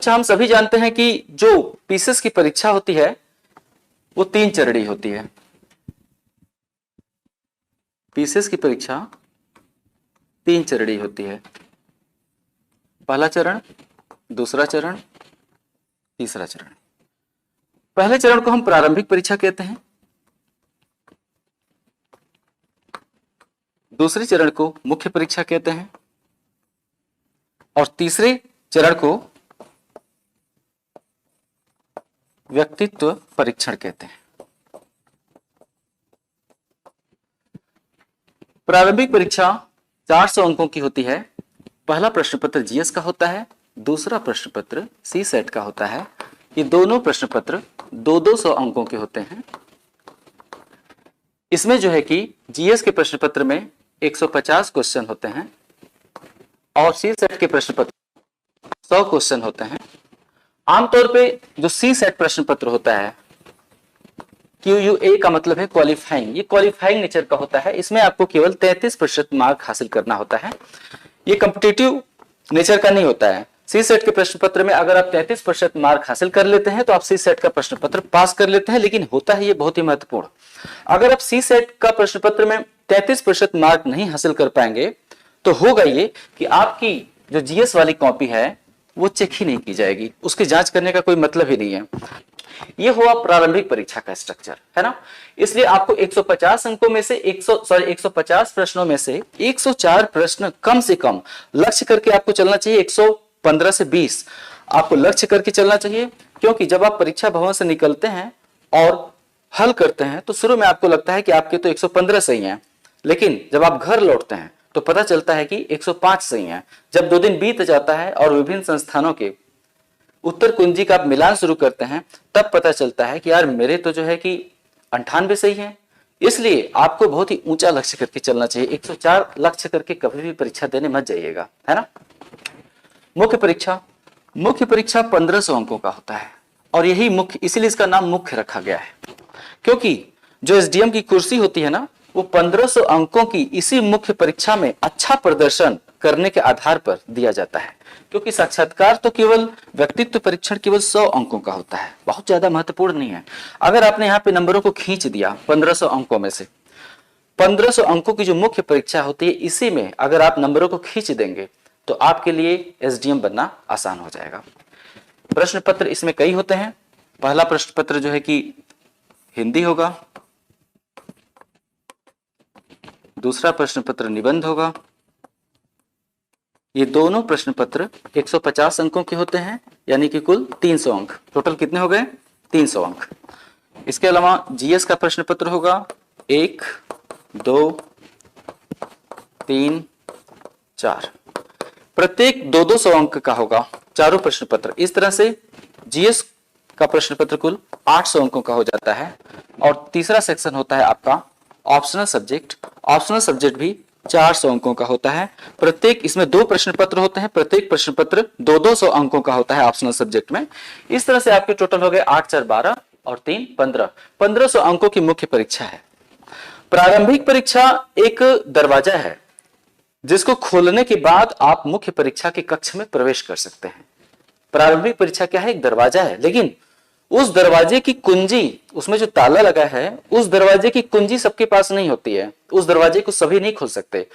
अच्छा, हम सभी जानते हैं कि जो पीसेस की परीक्षा होती है वो 3 चरणीय होती है। पीसेस की परीक्षा 3 चरणीय होती है। पहला चरण, दूसरा चरण, तीसरा चरण। पहले चरण को हम प्रारंभिक परीक्षा कहते हैं, दूसरे चरण को मुख्य परीक्षा कहते हैं और तीसरे चरण को व्यक्तित्व परीक्षण कहते हैं। प्रारंभिक परीक्षा 400 अंकों की होती है। पहला प्रश्न पत्र जीएस का होता है, दूसरा प्रश्न पत्र सी सेट का होता है। ये दोनों प्रश्न पत्र 200 अंकों के होते हैं। इसमें जो है कि जीएस के प्रश्न पत्र में 150 क्वेश्चन होते हैं और सी सेट के प्रश्न पत्र 100 क्वेश्चन होते हैं। आमतौर पे जो सी सेट प्रश्न पत्र होता है, QUA का मतलब है क्वालिफाइंग, ये क्वालिफाइंग नेचर का होता है। इसमें आपको केवल 33% मार्क हासिल करना होता है। ये कॉम्पिटिटिव नेचर का नहीं होता है। सी सेट के प्रश्न पत्र में अगर आप 33% मार्क हासिल कर लेते हैं तो आप सी सेट का प्रश्न पत्र पास कर लेते हैं, लेकिन होता है ये बहुत ही महत्वपूर्ण, अगर आप सी सेट का प्रश्न पत्र में 33% मार्क नहीं हासिल कर पाएंगे तो होगा ये कि आपकी जो जीएस वाली कॉपी है वो चेक ही नहीं की जाएगी, उसकी जांच करने का कोई मतलब ही नहीं है। ये हुआ प्रारंभिक परीक्षा का स्ट्रक्चर, है ना। इसलिए आपको 150 अंकों में से 150 प्रश्नों में से 104 प्रश्न कम से कम लक्ष्य करके आपको चलना चाहिए। 115 से 20 आपको लक्ष्य करके चलना चाहिए, क्योंकि जब आप परीक्षा भवन से निकलते हैं और हल करते हैं तो शुरू में आपको लगता है कि आपके तो 115 सही हैं, लेकिन जब आप घर लौटते हैं तो पता चलता है कि 105 सही हैं। जब 2 दिन बीत जाता है और विभिन्न संस्थानों के उत्तर कुंजी का आप मिलान शुरू करते हैं तब पता चलता है कि यार मेरे तो जो है कि 98 सही है। इसलिए आपको बहुत ही ऊंचा लक्ष्य करके चलना चाहिए। 104 लक्ष्य करके कभी भी परीक्षा देने मत जाइएगा, है ना। मुख्य परीक्षा 1500 अंकों का होता है और यही मुख्य, इसीलिए इसका नाम मुख्य रखा गया है, क्योंकि जो एसडीएम की कुर्सी होती है ना वो 1500 अंकों की इसी मुख्य परीक्षा में अच्छा प्रदर्शन करने के आधार पर दिया जाता है। क्योंकि साक्षात्कार तो केवल व्यक्तित्व परीक्षण केवल 100 अंकों का होता है, बहुत ज्यादा महत्वपूर्ण नहीं है। अगर आपने यहाँ पे नंबरों को खींच दिया 1500 अंकों में से, 1500 अंकों की जो मुख्य परीक्षा होती है इसी में अगर आप नंबरों को खींच देंगे तो आपके लिए एसडीएम बनना आसान हो जाएगा। प्रश्न पत्र इसमें कई होते हैं। पहला प्रश्न पत्र जो है कि हिंदी होगा, दूसरा प्रश्न पत्र निबंध होगा। ये दोनों प्रश्न पत्र 150 अंकों के होते हैं, यानी कि कुल 300 अंक। टोटल कितने हो गए? 300 अंक। इसके अलावा जीएस का प्रश्न पत्र होगा 1, 2, 3, 4, प्रत्येक 200 अंक का होगा चारों प्रश्न पत्र। इस तरह से जीएस का प्रश्न पत्र कुल 800 अंकों का हो जाता है। और तीसरा सेक्शन होता है आपका ऑप्शनल सब्जेक्ट। ऑप्शनल सब्जेक्ट भी 400 अंकों का होता है। प्रत्येक इसमें 2 प्रश्न पत्र होते हैं, प्रत्येक प्रश्न पत्र 200 अंकों का होता है ऑप्शनल सब्जेक्ट में। इस तरह से आपके टोटल हो गए 8, 4, 12 और 3, 15, 1500 अंकों की मुख्य परीक्षा है। प्रारंभिक परीक्षा एक दरवाजा है जिसको खोलने के बाद आप मुख्य परीक्षा के कक्ष में प्रवेश कर सकते हैं। प्रारंभिक परीक्षा क्या है? एक दरवाजा है, लेकिन उस दरवाजे की कुंजी, उसमें जो ताला लगा है उस दरवाजे की कुंजी सबके पास नहीं होती है। उस दरवाजे को सभी नहीं खोल सकते।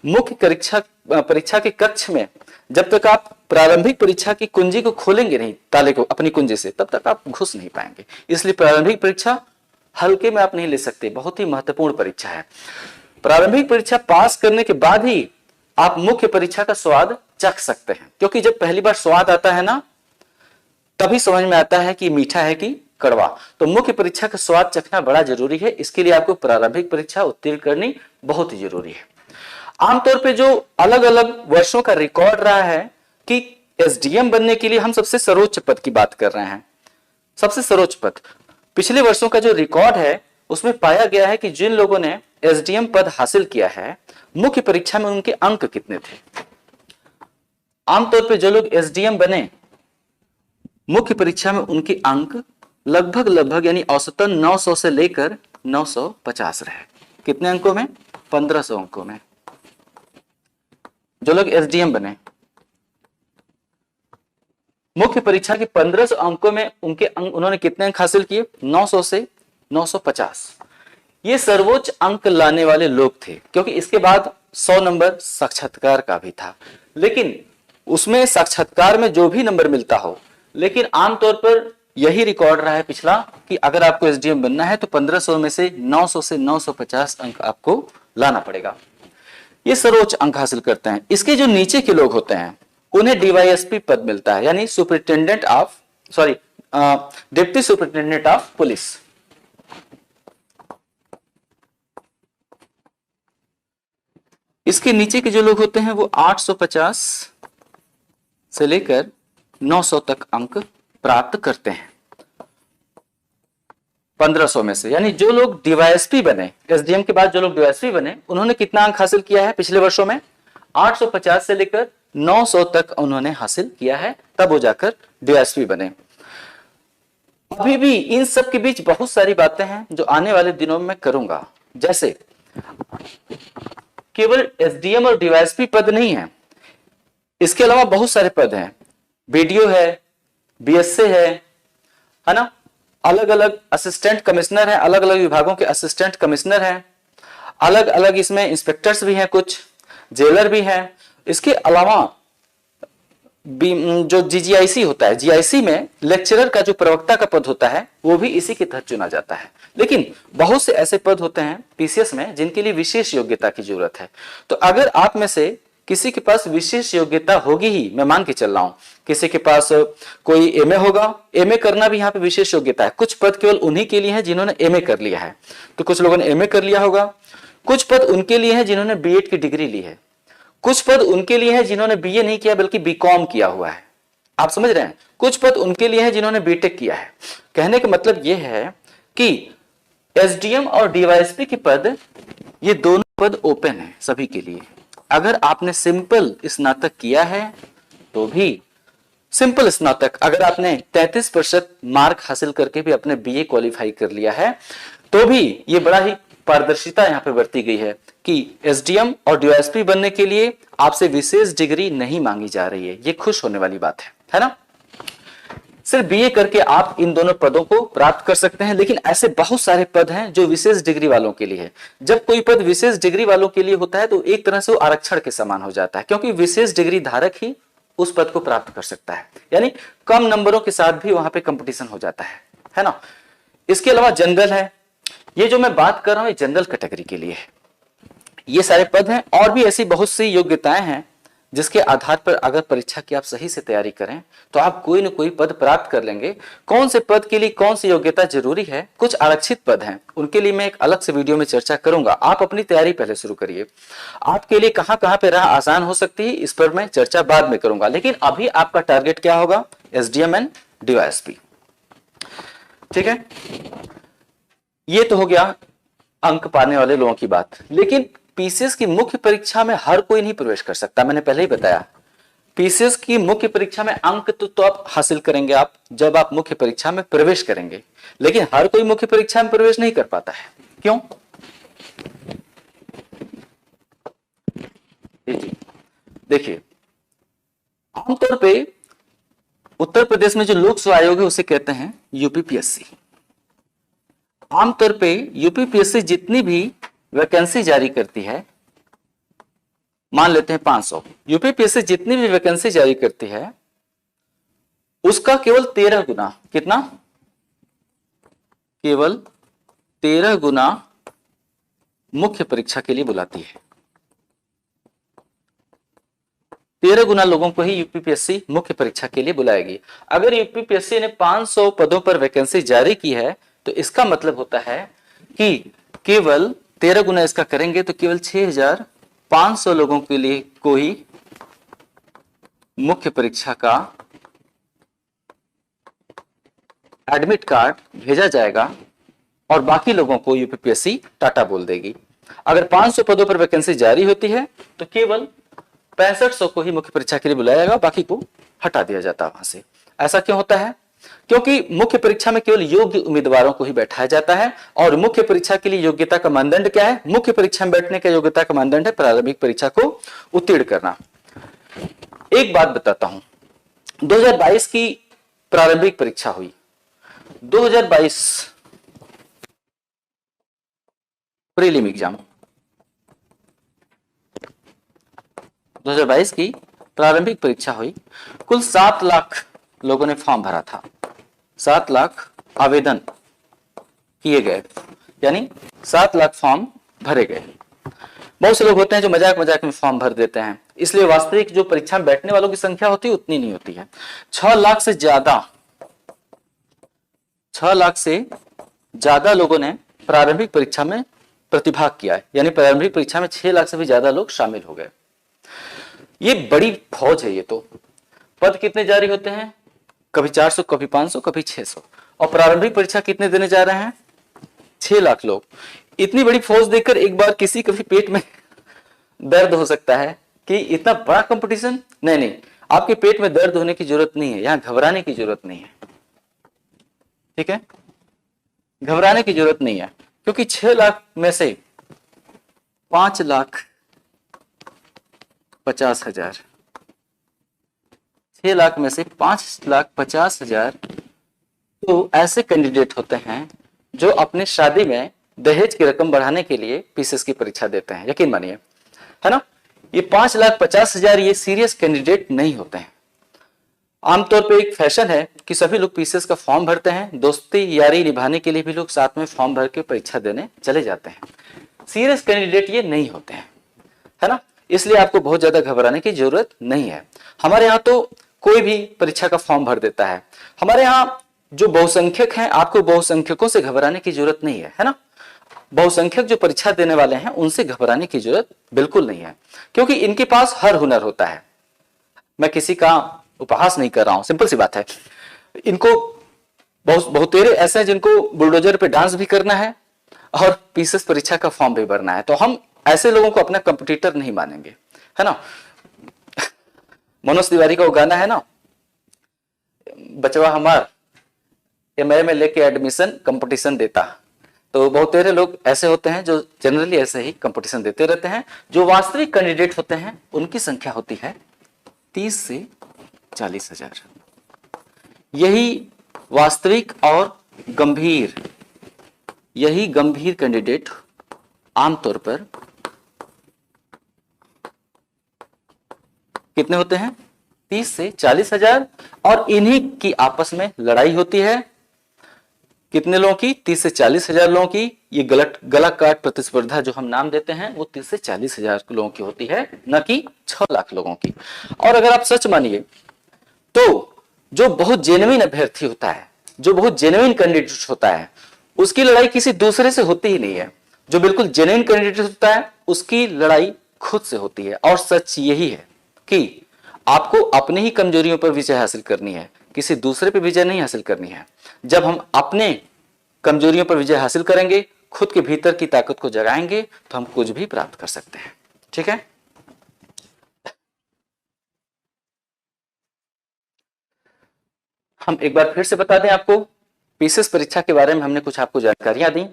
मुख्य परीक्षा के कक्ष में जब तक आप प्रारंभिक परीक्षा की कुंजी को खोलेंगे नहीं, ताले को अपनी कुंजी से, तब तक आप घुस नहीं पाएंगे। इसलिए प्रारंभिक परीक्षा हल्के में आप नहीं ले सकते, बहुत ही महत्वपूर्ण परीक्षा है। प्रारंभिक परीक्षा पास करने के बाद ही आप मुख्य परीक्षा का स्वाद चख सकते हैं, क्योंकि जब पहली बार स्वाद आता है ना तभी समझ में आता है कि मीठा है कि कड़वा। तो मुख्य परीक्षा का स्वाद चखना बड़ा जरूरी है। इसके लिए आपको प्रारंभिक परीक्षा उत्तीर्ण करनी बहुत ही जरूरी है। आमतौर पे जो अलग अलग वर्षों का रिकॉर्ड रहा है कि एसडीएम बनने के लिए हम सबसे सर्वोच्च पद की बात कर रहे हैं। सबसे सर्वोच्च पद पिछले वर्षों का जो रिकॉर्ड है उसमें पाया गया है कि जिन लोगों ने एसडीएम पद हासिल किया है मुख्य परीक्षा में उनके अंक कितने थे। आमतौर पे जो लोग एसडीएम बने मुख्य परीक्षा में उनके अंक लगभग यानी औसतन 900 से लेकर 950 रहे। कितने अंकों में? 1500 अंकों में। जो लोग एसडीएम बने मुख्य परीक्षा के 1500 अंकों में उनके अंक उन्होंने कितने अंक हासिल किए? 900 से 950। ये सर्वोच्च अंक लाने वाले लोग थे, क्योंकि इसके बाद 100 नंबर साक्षात्कार का भी था। लेकिन उसमें साक्षात्कार में जो भी नंबर मिलता हो, लेकिन आमतौर पर यही रिकॉर्ड रहा है पिछला कि अगर आपको एसडीएम बनना है तो 1500 में से 900 से 950 अंक आपको लाना पड़ेगा। ये सर्वोच्च अंक हासिल करते हैं। इसके जो नीचे के लोग होते हैं उन्हें डीवाईएसपी पद मिलता है, यानी डिप्टी सुपरिटेंडेंट ऑफ पुलिस। इसके नीचे के जो लोग होते हैं वो 850 से लेकर 900 तक अंक प्राप्त करते हैं 1500 में से। यानी जो लोग डीवाईएसपी बने, एसडीएम के बाद जो लोग डीवाईएसपी बने, उन्होंने कितना अंक हासिल किया है पिछले वर्षों में? 850 से लेकर 900 तक उन्होंने हासिल किया है, तब वो जाकर डीवाईएसपी बने। अभी भी इन सब के बीच बहुत सारी बातें हैं जो आने वाले दिनों में मैं करूंगा। जैसे केवल एसडीएम और डीवाईएसपी पद नहीं है, इसके अलावा बहुत सारे पद हैं। बीडीओ है, बीएसए है ना, अलग अलग असिस्टेंट कमिश्नर है, अलग अलग विभागों के असिस्टेंट कमिश्नर हैं, अलग अलग इसमें इंस्पेक्टर्स भी हैं, कुछ जेलर भी हैं। इसके अलावा जो जीजीआईसी होता है, जीआईसी में लेक्चरर का जो प्रवक्ता का पद होता है वो भी इसी के तहत चुना जाता है। लेकिन बहुत से ऐसे पद होते हैं पीसीएस में जिनके लिए विशेष योग्यता की जरूरत है। तो अगर आप में से किसी के पास विशेष योग्यता होगी ही, मैं मान के चल रहा हूं, किसी के पास कोई एमए होगा, एमए करना भी यहाँ पे विशेष योग्यता है। कुछ पद केवल उन्हीं के लिए है जिन्होंने एमए कर लिया है, तो कुछ लोगों ने एमए कर लिया होगा। कुछ पद उनके लिए है जिन्होंने बीएड की डिग्री ली है, कुछ पद उनके लिए है जिन्होंने बीए नहीं किया बल्कि बीकॉम किया हुआ है। आप समझ रहे हैं? कुछ पद उनके लिए है जिन्होंने बीटेक किया है। कहने का मतलब यह है कि एसडीएम और डीवाईएसपी के पद, ये दोनों पद ओपन है सभी के लिए। अगर आपने सिंपल स्नातक किया है तो भी, सिंपल स्नातक, अगर आपने 33% मार्क हासिल करके भी अपने बीए क्वालिफाई कर लिया है तो भी ये बड़ा ही पारदर्शिता यहाँ पे बरती गई है कि एसडीएम और डीवाईएसपी बनने के लिए आपसे विशेष डिग्री नहीं मांगी जा रही है। ये खुश होने वाली बात है ना। सिर्फ बीए करके आप इन दोनों पदों को प्राप्त कर सकते हैं, लेकिन ऐसे बहुत सारे पद हैं जो विशेष डिग्री वालों के लिए है। जब कोई पद विशेष डिग्री वालों के लिए होता है तो एक तरह से वो आरक्षण के समान हो जाता है, क्योंकि विशेष डिग्री धारक ही उस पद को प्राप्त कर सकता है। यानी कम नंबरों के साथ भी वहां पे कंपटीशन हो जाता है ना। इसके अलावा जनरल है, ये जो मैं बात कर रहा हूं ये जनरल कैटेगरी के लिए है। ये सारे पद हैं और भी ऐसी बहुत सी योग्यताएं हैं जिसके आधार पर अगर परीक्षा की आप सही से तैयारी करें तो आप कोई न कोई पद प्राप्त कर लेंगे। कौन से पद के लिए कौन सी योग्यता जरूरी है, कुछ आरक्षित पद हैं, उनके लिए मैं एक अलग से वीडियो में चर्चा करूंगा। आप अपनी तैयारी पहले शुरू करिए। आपके लिए कहां कहां पे राह आसान हो सकती है इस पर मैं चर्चा बाद में करूंगा, लेकिन अभी आपका टारगेट क्या होगा? SDM and DYSP. ठीक है, ये तो हो गया अंक पाने वाले लोगों की बात। लेकिन पीसीएस की मुख्य परीक्षा में हर कोई नहीं प्रवेश कर सकता। मैंने पहले ही बताया, पीसीएस की मुख्य परीक्षा में अंक तो आप हासिल करेंगे आप जब आप मुख्य परीक्षा में प्रवेश करेंगे, लेकिन हर कोई मुख्य परीक्षा में प्रवेश नहीं कर पाता है। क्यों? देखिए, आमतौर पे उत्तर प्रदेश में जो लोक सेवा आयोग है उसे कहते हैं यूपीपीएससी। आमतौर पे यूपीपीएससी जितनी भी वैकेंसी जारी करती है, मान लेते हैं 500, यूपीपीएससी जितनी भी वैकेंसी जारी करती है उसका केवल 13 गुना, कितना? केवल 13 गुना मुख्य परीक्षा के लिए बुलाती है। 13 गुना लोगों को ही यूपीपीएससी मुख्य परीक्षा के लिए बुलाएगी। अगर यूपीपीएससी ने 500 पदों पर वैकेंसी जारी की है तो इसका मतलब होता है कि केवल 13 गुना इसका करेंगे तो केवल 6500 लोगों के लिए को ही मुख्य परीक्षा का एडमिट कार्ड भेजा जाएगा और बाकी लोगों को यूपीपीएससी टाटा बोल देगी। अगर 500 पदों पर वैकेंसी जारी होती है तो केवल 6500 को ही मुख्य परीक्षा के लिए बुलाया जाएगा, बाकी को हटा दिया जाता है वहां से। ऐसा क्यों होता है? क्योंकि मुख्य परीक्षा में केवल योग्य उम्मीदवारों को ही बैठाया जाता है। और मुख्य परीक्षा के लिए योग्यता का मानदंड क्या है? मुख्य परीक्षा में बैठने का योग्यता का मानदंड है प्रारंभिक परीक्षा को उत्तीर्ण करना। एक बात बताता हूं, 2022 की प्रारंभिक परीक्षा हुई। 2022 प्रीलिम एग्जाम, 2022 की प्रारंभिक परीक्षा हुई। कुल 7 लाख लोगों ने फॉर्म भरा था, 7 लाख आवेदन किए गए, यानी 7 लाख फॉर्म भरे गए। बहुत से लोग होते हैं जो मजाक मजाक में फॉर्म भर देते हैं, इसलिए वास्तविक जो परीक्षा में बैठने वालों की संख्या होती है उतनी नहीं होती है। 6 लाख से ज्यादा, 6 लाख से ज्यादा लोगों ने प्रारंभिक परीक्षा में प्रतिभाग किया है, यानी प्रारंभिक परीक्षा में 6 लाख से भी ज्यादा लोग शामिल हो गए। ये बड़ी फौज है। ये तो पद कितने जारी होते हैं, कभी 400, कभी 500, कभी 600, और प्रारंभिक परीक्षा कितने देने जा रहे हैं, 6 लाख लोग। इतनी बड़ी फौज देखकर एक बार किसी के भी पेट में दर्द हो सकता है कि इतना बड़ा कंपटीशन। नहीं नहीं, आपके पेट में दर्द होने की जरूरत नहीं है, यहां घबराने की जरूरत नहीं है, ठीक है, घबराने की जरूरत नहीं है, क्योंकि 6 लाख में से 5,50,000, 6 लाख में से 5,50,000 तो ऐसे कैंडिडेट होते हैं जो अपने शादी में दहेज की रकम बढ़ाने के लिए पीसीएस की परीक्षा देते हैं। यकीन मानिए, है ना, ये 5,50,000 ये सीरियस कैंडिडेट नहीं होते हैं। आमतौर पे एक फैशन है कि सभी लोग पीसीएस का फॉर्म भरते हैं, दोस्ती यारी निभाने के लिए भी लोग साथ में फॉर्म भर के परीक्षा देने चले जाते हैं। सीरियस कैंडिडेट ये नहीं होते हैं, है ना, इसलिए आपको बहुत ज्यादा घबराने की जरूरत नहीं है। हमारे यहाँ तो कोई भी परीक्षा का फॉर्म भर देता है। हमारे यहाँ जो बहुसंख्यक हैं, आपको बहुसंख्यकों से घबराने की जरूरत नहीं है ना। बहुसंख्यक जो परीक्षा देने वाले हैं उनसे घबराने की जरूरत बिल्कुल नहीं है, क्योंकि इनके पास हर हुनर होता है। मैं किसी का उपहास नहीं कर रहा हूं, सिंपल सी बात है। इनको बहुतेरे ऐसे हैं जिनको बुलडोजर पे डांस भी करना है और पीसीएस परीक्षा का फॉर्म भी भरना है, तो हम ऐसे लोगों को अपना कंपटीटर नहीं मानेंगे, है ना। मनोज तिवारी का वो गाना है ना, बचवा हमार एमए में लेके एडमिशन कंपटीशन देता। तो बहुतेरे लोग ऐसे होते हैं जो जनरली ऐसे ही कंपटीशन देते रहते हैं। जो वास्तविक कैंडिडेट होते हैं उनकी संख्या होती है 30 से 40,000। यही वास्तविक और गंभीर, यही गंभीर कैंडिडेट आमतौर पर कितने होते हैं, 30 से 40,000, और इन्हीं की आपस में लड़ाई होती है। कितने लोगों की, 30 से 40,000 लोगों की। ये गला काट प्रतिस्पर्धा जो हम नाम देते हैं वो 30 से 40,000 लोगों की होती है, न कि 6 लाख लोगों की। और अगर आप सच मानिए तो जो बहुत जेन्युइन अभ्यर्थी होता है, जो बहुत जेन्युइन कैंडिडेट होता है, उसकी लड़ाई किसी दूसरे से होती ही नहीं है। जो बिल्कुल जेन्युइन कैंडिडेट होता है उसकी लड़ाई खुद से होती है। और सच यही है कि आपको अपने ही कमजोरियों पर विजय हासिल करनी है, किसी दूसरे पर विजय नहीं हासिल करनी है। जब हम अपने कमजोरियों पर विजय हासिल करेंगे, खुद के भीतर की ताकत को जगाएंगे, तो हम कुछ भी प्राप्त कर सकते हैं, ठीक है। हम एक बार फिर से बता दें आपको, पीसीएस परीक्षा के बारे में हमने कुछ आपको जानकारियां दी।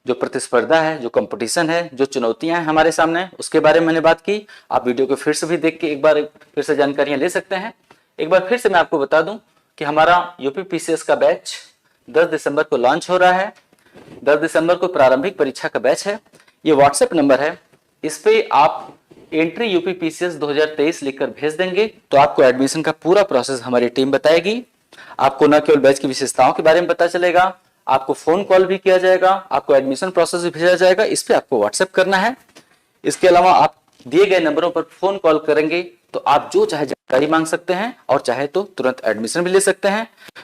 जो प्रतिस्पर्धा है, जो कंपटीशन है, जो चुनौतियां हैं हमारे सामने, उसके बारे में मैंने बात की। आप वीडियो को फिर से भी देख के एक बार फिर से जानकारियां ले सकते हैं। एक बार फिर से मैं आपको बता दूं कि हमारा यूपी पीसीएस का बैच 10 दिसंबर को लॉन्च हो रहा है। 10 दिसंबर को प्रारंभिक परीक्षा का बैच है। ये व्हाट्सएप नंबर है, इस पे आप एंट्री यूपी पीसीएस 2023 लिखकर भेज देंगे तो आपको एडमिशन का पूरा प्रोसेस हमारी टीम बताएगी। आपको न केवल बैच की विशेषताओं के बारे में पता चलेगा, आपको फोन कॉल भी किया जाएगा, आपको एडमिशन प्रोसेस भी भेजा जाएगा। इस पे आपको व्हाट्सएप करना है। इसके अलावा आप दिए गए नंबरों पर फोन कॉल करेंगे तो आप जो चाहे जानकारी मांग सकते हैं और चाहे तो तुरंत एडमिशन भी ले सकते हैं।